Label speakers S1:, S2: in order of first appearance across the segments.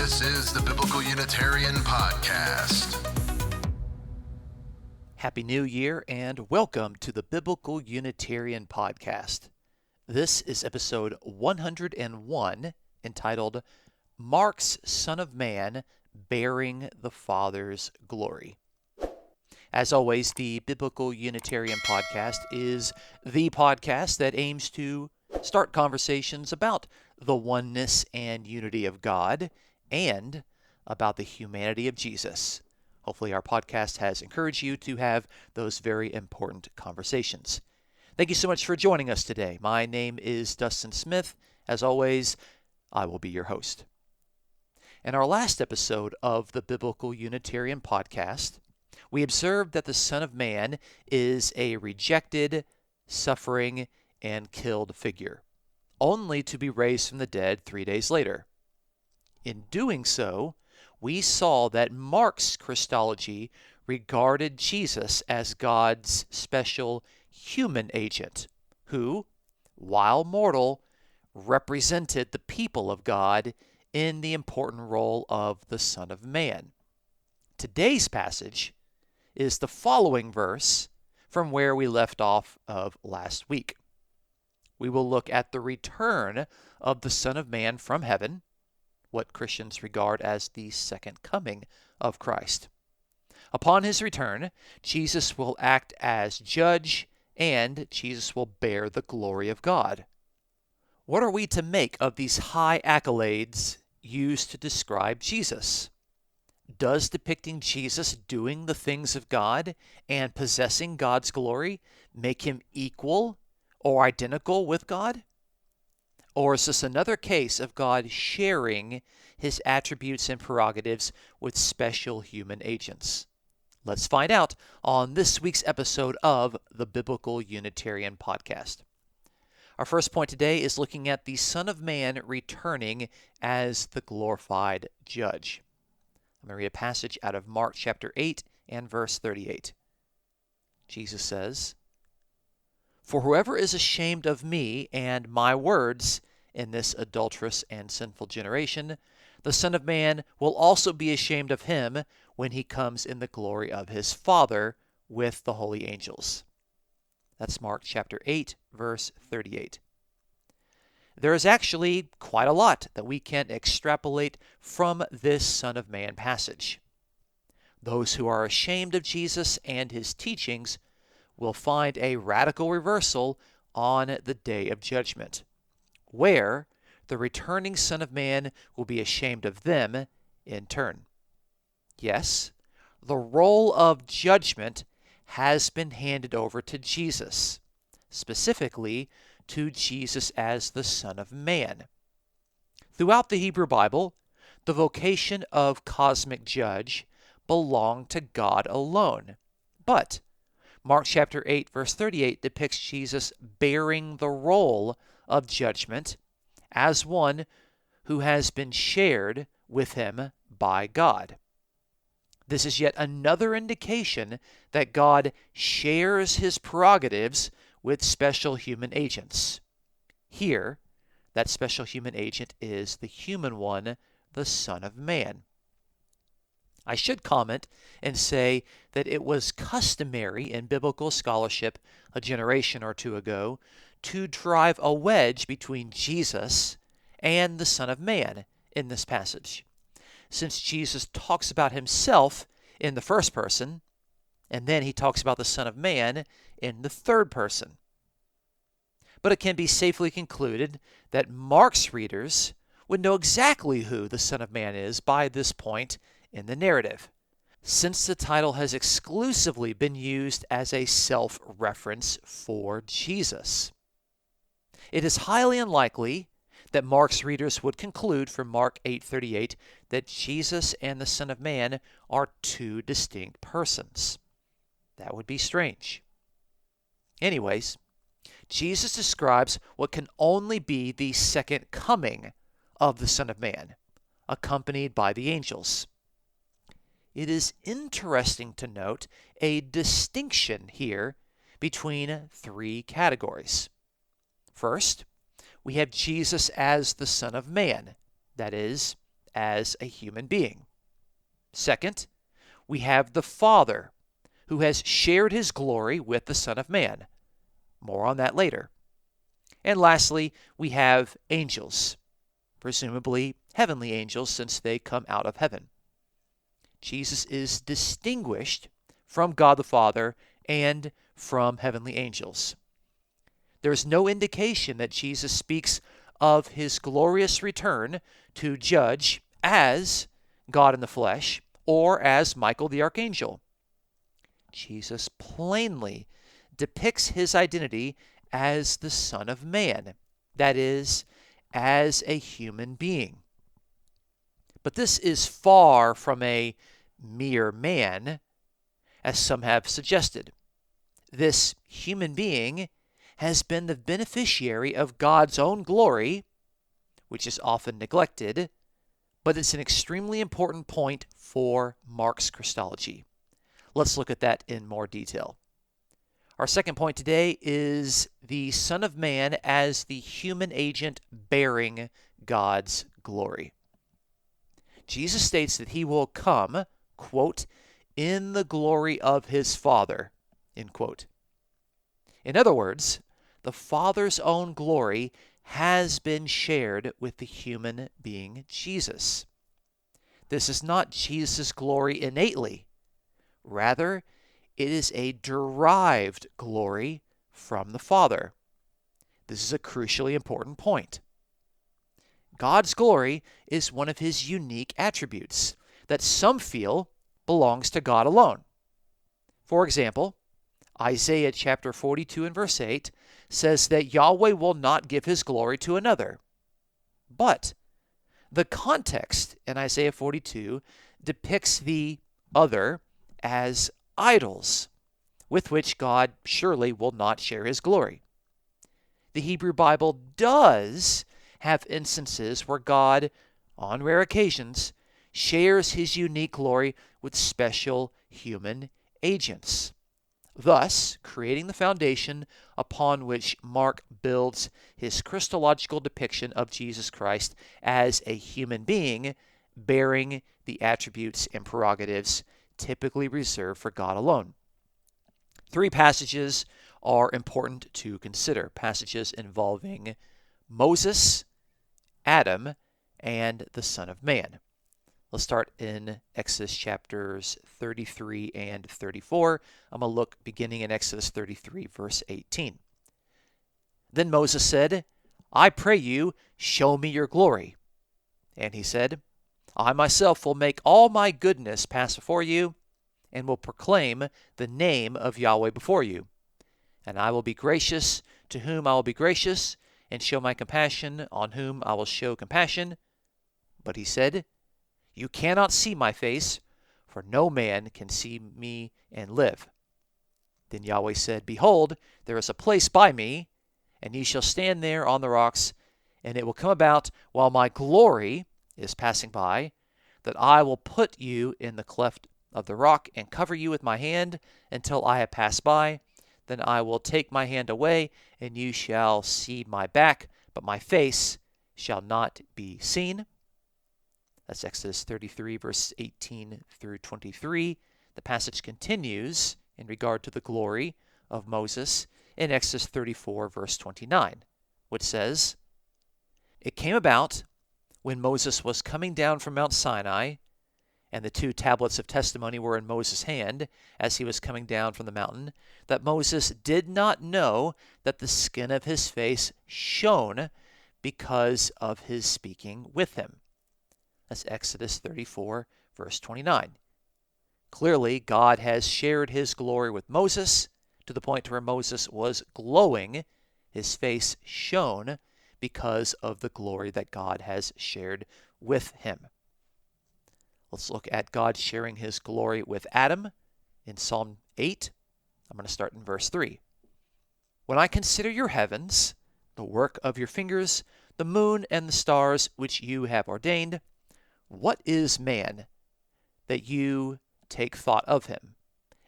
S1: This is the Biblical Unitarian Podcast.
S2: Happy New Year and welcome to the Biblical Unitarian Podcast. This is episode 101, entitled Mark's Son of Man Bearing the Father's Glory. As always, the Biblical Unitarian Podcast is the podcast that aims to start conversations about the oneness and unity of God and about the humanity of Jesus. Hopefully our podcast has encouraged you to have those very important conversations. Thank you so much for joining us today. My name is Dustin Smith. As always, I will be your host. In our last episode of the Biblical Unitarian Podcast, we observed that the Son of Man is a rejected, suffering, and killed figure, only to be raised from the dead 3 days later. In doing so, we saw that Mark's Christology regarded Jesus as God's special human agent, who, while mortal, represented the people of God in the important role of the Son of Man. Today's passage is the following verse from where we left off of last week. We will look at the return of the Son of Man from heaven, what Christians regard as the second coming of Christ. Upon his return, Jesus will act as judge, and Jesus will bear the glory of God. What are we to make of these high accolades used to describe Jesus? Does depicting Jesus doing the things of God and possessing God's glory make him equal or identical with God? Or is this another case of God sharing his attributes and prerogatives with special human agents? Let's find out on this week's episode of the Biblical Unitarian Podcast. Our first point today is looking at the Son of Man returning as the glorified judge. I'm going to read a passage out of Mark chapter 8 and verse 38. Jesus says, "For whoever is ashamed of me and my words in this adulterous and sinful generation, the Son of Man will also be ashamed of him when he comes in the glory of his Father with the holy angels." That's Mark chapter 8, verse 38. There is actually quite a lot that we can extrapolate from this Son of Man passage. Those who are ashamed of Jesus and his teachings will find a radical reversal on the day of judgment, where the returning Son of Man will be ashamed of them in turn. Yes, the role of judgment has been handed over to Jesus, specifically to Jesus as the Son of Man. Throughout the Hebrew Bible, the vocation of cosmic judge belonged to God alone. But Mark chapter 8, verse 38 depicts Jesus bearing the role of judgment as one who has been shared with him by God. This is yet another indication that God shares his prerogatives with special human agents. Here, that special human agent is the human one, the Son of Man. I should comment and say that it was customary in biblical scholarship a generation or two ago to drive a wedge between Jesus and the Son of Man in this passage, since Jesus talks about himself in the first person, and then he talks about the Son of Man in the third person. But it can be safely concluded that Mark's readers would know exactly who the Son of Man is by this point in the narrative, since the title has exclusively been used as a self-reference for Jesus. It is highly unlikely that Mark's readers would conclude from Mark 8:38 that Jesus and the Son of Man are two distinct persons. That would be strange. Anyways, Jesus describes what can only be the second coming of the Son of Man, accompanied by the angels. It is interesting to note a distinction here between three categories. First, we have Jesus as the Son of Man, that is, as a human being. Second, we have the Father, who has shared his glory with the Son of Man. More on that later. And lastly, we have angels, presumably heavenly angels, since they come out of heaven. Jesus is distinguished from God the Father and from heavenly angels. There is no indication that Jesus speaks of his glorious return to judge as God in the flesh or as Michael the archangel. Jesus plainly depicts his identity as the Son of Man, that is, as a human being. But this is far from a mere man, as some have suggested. This human being has been the beneficiary of God's own glory, which is often neglected, but it's an extremely important point for Mark's Christology. Let's look at that in more detail. Our second point today is the Son of Man as the human agent bearing God's glory. Jesus states that he will come, quote, in the glory of his Father, end quote. In other words, the Father's own glory has been shared with the human being Jesus. This is not Jesus' glory innately. Rather, it is a derived glory from the Father. This is a crucially important point. God's glory is one of his unique attributes that some feel belongs to God alone. For example, Isaiah chapter 42 and verse 8 says that Yahweh will not give his glory to another. But the context in Isaiah 42 depicts the other as idols, with which God surely will not share his glory. The Hebrew Bible does have instances where God, on rare occasions, shares his unique glory with special human agents, thus creating the foundation upon which Mark builds his Christological depiction of Jesus Christ as a human being bearing the attributes and prerogatives typically reserved for God alone. Three passages are important to consider, passages involving Moses, Adam, and the Son of Man. Let's start in Exodus chapters 33 and 34. I'm going to look beginning in Exodus 33, verse 18. Then Moses said, I pray you, show me your glory. And he said, I myself will make all my goodness pass before you, and will proclaim the name of Yahweh before you. And I will be gracious to whom I will be gracious, and show my compassion on whom I will show compassion. But he said, you cannot see my face, for no man can see me and live. Then Yahweh said, behold, there is a place by me, and ye shall stand there on the rocks, and it will come about while my glory is passing by, that I will put you in the cleft of the rock and cover you with my hand until I have passed by. Then I will take my hand away, and you shall see my back, but my face shall not be seen. That's Exodus 33, verse 18 through 23. The passage continues in regard to the glory of Moses in Exodus 34, verse 29, which says, it came about when Moses was coming down from Mount Sinai, and the 2 tablets of testimony were in Moses' hand as he was coming down from the mountain, that Moses did not know that the skin of his face shone because of his speaking with him. That's Exodus 34, verse 29. Clearly, God has shared his glory with Moses to the point where Moses was glowing. His face shone because of the glory that God has shared with him. Let's look at God sharing his glory with Adam in Psalm 8. I'm going to start in verse 3. When I consider your heavens, the work of your fingers, the moon and the stars which you have ordained, what is man that you take thought of him,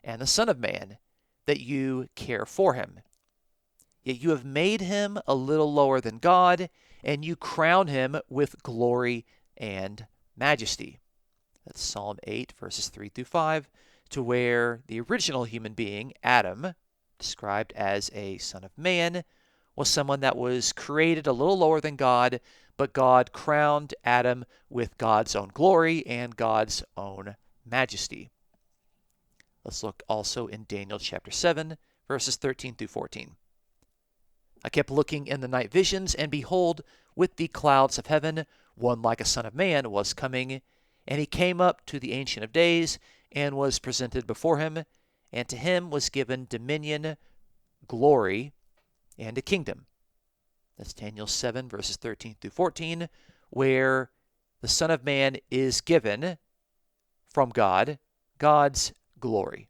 S2: and the Son of Man that you care for him? Yet you have made him a little lower than God, and you crown him with glory and majesty. That's Psalm 8, verses 3 through 5, to where the original human being, Adam, described as a son of man, was someone that was created a little lower than God, but God crowned Adam with God's own glory and God's own majesty. Let's look also in Daniel chapter 7, verses 13 through 14. I kept looking in the night visions, and behold, with the clouds of heaven, one like a son of man was coming, and he came up to the Ancient of Days, and was presented before him, and to him was given dominion, glory, and a kingdom. That's Daniel 7, verses 13 through 14, where the Son of Man is given from God, God's glory.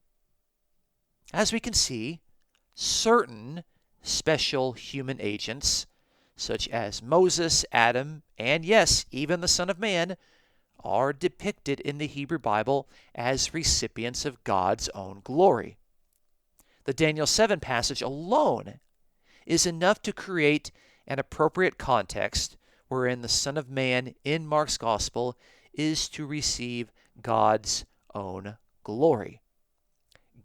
S2: As we can see, certain special human agents, such as Moses, Adam, and yes, even the Son of Man, are depicted in the Hebrew Bible as recipients of God's own glory. The Daniel 7 passage alone is enough to create an appropriate context wherein the Son of Man in Mark's Gospel is to receive God's own glory.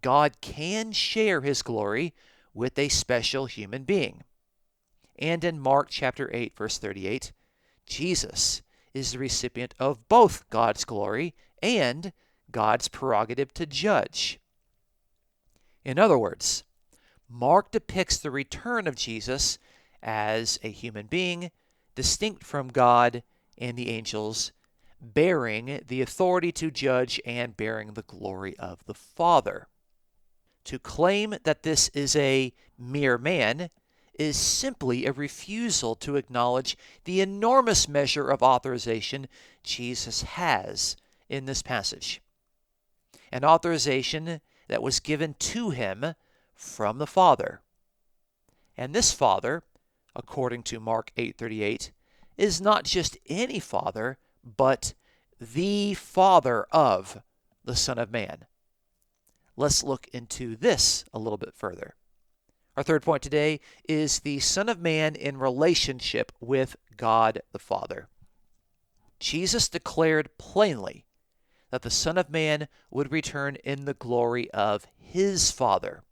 S2: God can share his glory with a special human being. And in Mark chapter 8, verse 38, Jesus is the recipient of both God's glory and God's prerogative to judge. In other words, Mark depicts the return of Jesus as a human being distinct from God and the angels, bearing the authority to judge and bearing the glory of the Father. To claim that this is a mere man is simply a refusal to acknowledge the enormous measure of authorization Jesus has in this passage. An authorization that was given to him from the Father. And this Father, according to Mark 8:38, is not just any Father, but the Father of the Son of Man. Let's look into this a little bit further. Our third point today is the Son of Man in relationship with God the Father. Jesus declared plainly that the Son of Man would return in the glory of his Father.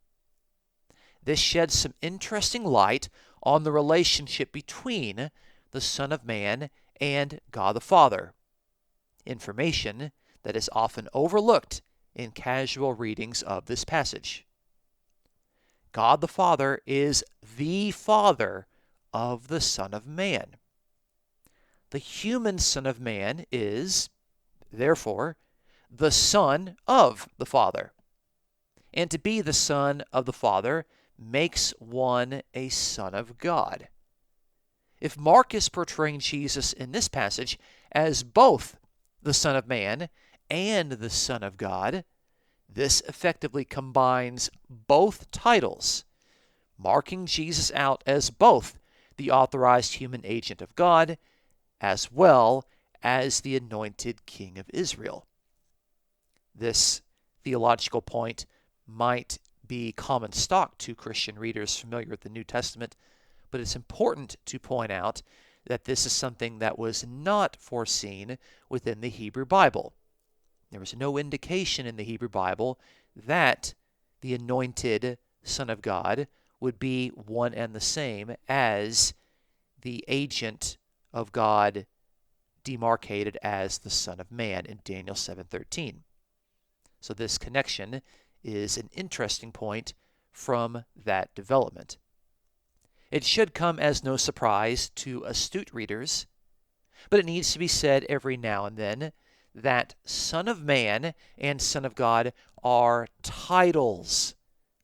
S2: This sheds some interesting light on the relationship between the Son of Man and God the Father, information that is often overlooked in casual readings of this passage. God the Father is the Father of the Son of Man. The human Son of Man is, therefore, the Son of the Father. And to be the Son of the Father makes one a son of God. If Mark is portraying Jesus in this passage as both the Son of Man and the Son of God, this effectively combines both titles, marking Jesus out as both the authorized human agent of God as well as the anointed King of Israel. This theological point might be common stock to Christian readers familiar with the New Testament, but it's important to point out that this is something that was not foreseen within the Hebrew Bible. There was no indication in the Hebrew Bible that the anointed Son of God would be one and the same as the agent of God demarcated as the Son of Man in Daniel 7:13. So this connection is an interesting point from that development. It should come as no surprise to astute readers, but it needs to be said every now and then that Son of Man and Son of God are titles,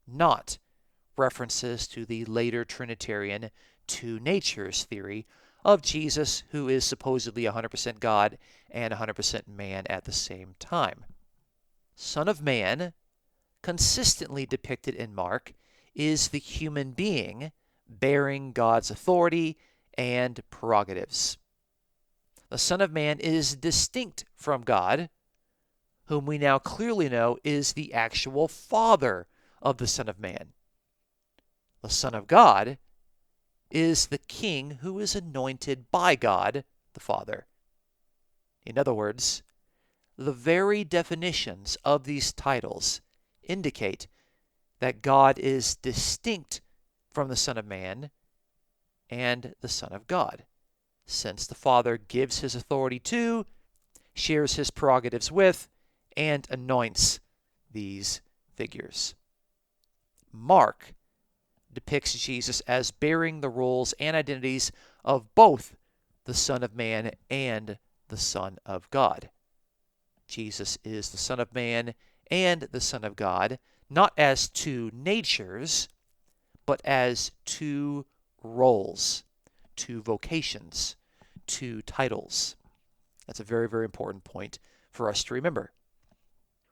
S2: not references to the later Trinitarian two natures theory of Jesus, who is supposedly 100% God and 100% man at the same time. Son of Man, consistently depicted in Mark, is the human being bearing God's authority and prerogatives. The Son of Man is distinct from God, whom we now clearly know is the actual Father of the Son of Man. The Son of God is the King who is anointed by God the Father. In other words, the very definitions of these titles indicate that God is distinct from the Son of Man and the Son of God, since the Father gives his authority to, shares his prerogatives with, and anoints these figures. Mark depicts Jesus as bearing the roles and identities of both the Son of Man and the Son of God. Jesus is the Son of Man and the Son of God, not as two natures, but as two roles, two vocations, two titles. That's a very, very important point for us to remember.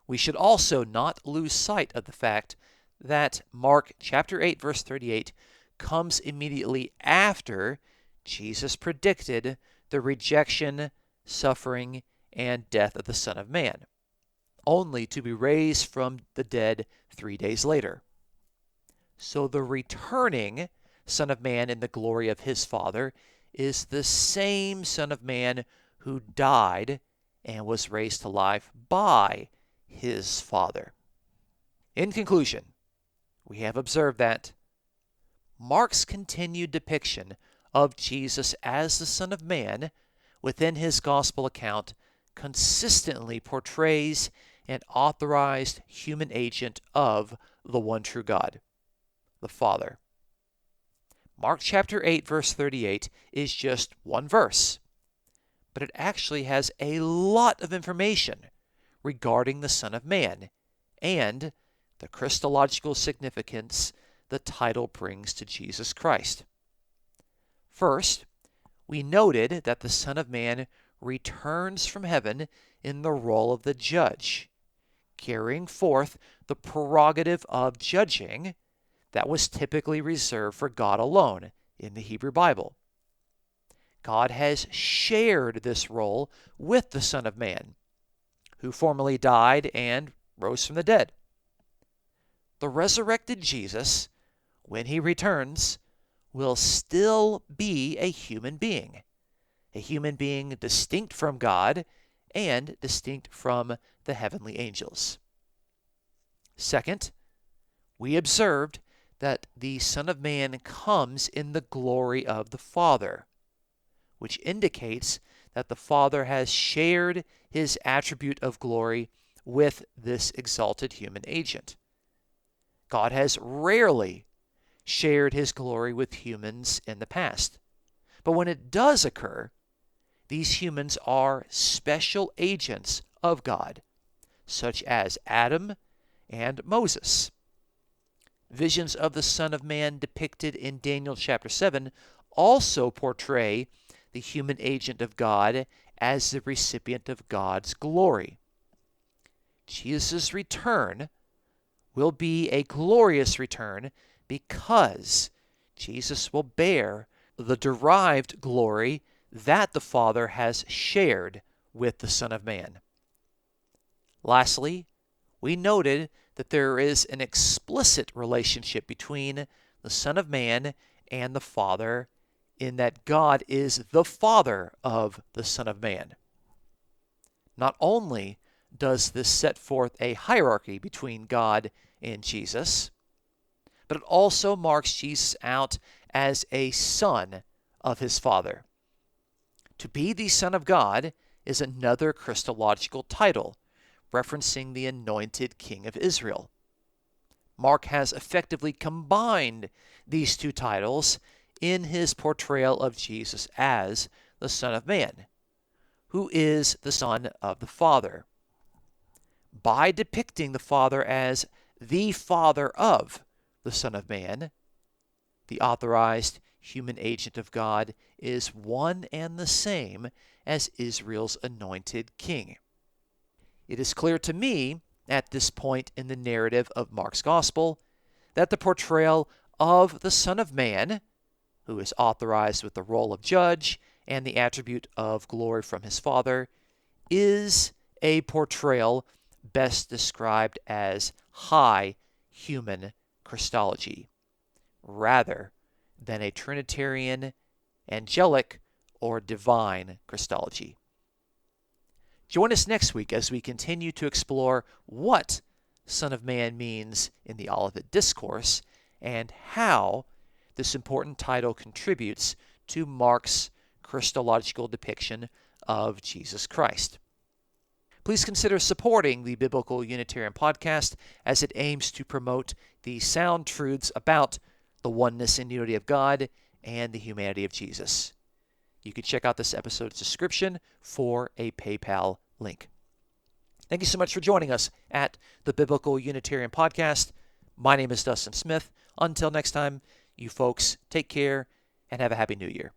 S2: We should also not lose sight of the fact that Mark chapter 8, verse 38 comes immediately after Jesus predicted the rejection, suffering, and death of the Son of Man, only to be raised from the dead 3 days later. So the returning Son of Man in the glory of his Father is the same Son of Man who died and was raised to life by his Father. In conclusion, we have observed that Mark's continued depiction of Jesus as the Son of Man within his gospel account consistently portrays an authorized human agent of the one true God, the Father. Mark chapter 8, verse 38 is just one verse, but it actually has a lot of information regarding the Son of Man and the Christological significance the title brings to Jesus Christ. First, we noted that the Son of Man returns from heaven in the role of the judge, carrying forth the prerogative of judging that was typically reserved for God alone in the Hebrew Bible. God has shared this role with the Son of Man, who formerly died and rose from the dead. The resurrected Jesus, when he returns, will still be a human being distinct from God and distinct from the heavenly angels. Second, we observed that the Son of Man comes in the glory of the Father, which indicates that the Father has shared his attribute of glory with this exalted human agent. God has rarely shared his glory with humans in the past. But when it does occur, these humans are special agents of God, such as Adam and Moses. Visions of the Son of Man depicted in Daniel chapter 7 also portray the human agent of God as the recipient of God's glory. Jesus' return will be a glorious return because Jesus will bear the derived glory that the Father has shared with the Son of Man. Lastly, we noted that there is an explicit relationship between the Son of Man and the Father, in that God is the Father of the Son of Man. Not only does this set forth a hierarchy between God and Jesus, but it also marks Jesus out as a son of his Father. To be the Son of God is another Christological title, referencing the anointed King of Israel. Mark has effectively combined these two titles in his portrayal of Jesus as the Son of Man, who is the Son of the Father. By depicting the Father as the Father of the Son of Man, the authorized human agent of God is one and the same as Israel's anointed king. It is clear to me at this point in the narrative of Mark's Gospel that the portrayal of the Son of Man, who is authorized with the role of judge and the attribute of glory from his Father, is a portrayal best described as high human Christology, rather than a Trinitarian, angelic, or divine Christology. Join us next week as we continue to explore what Son of Man means in the Olivet Discourse and how this important title contributes to Mark's Christological depiction of Jesus Christ. Please consider supporting the Biblical Unitarian Podcast as it aims to promote the sound truths about the oneness and unity of God and the humanity of Jesus. You can check out this episode's description for a PayPal link. Thank you so much for joining us at the Biblical Unitarian Podcast. My name is Dustin Smith. Until next time, you folks take care and have a Happy New Year.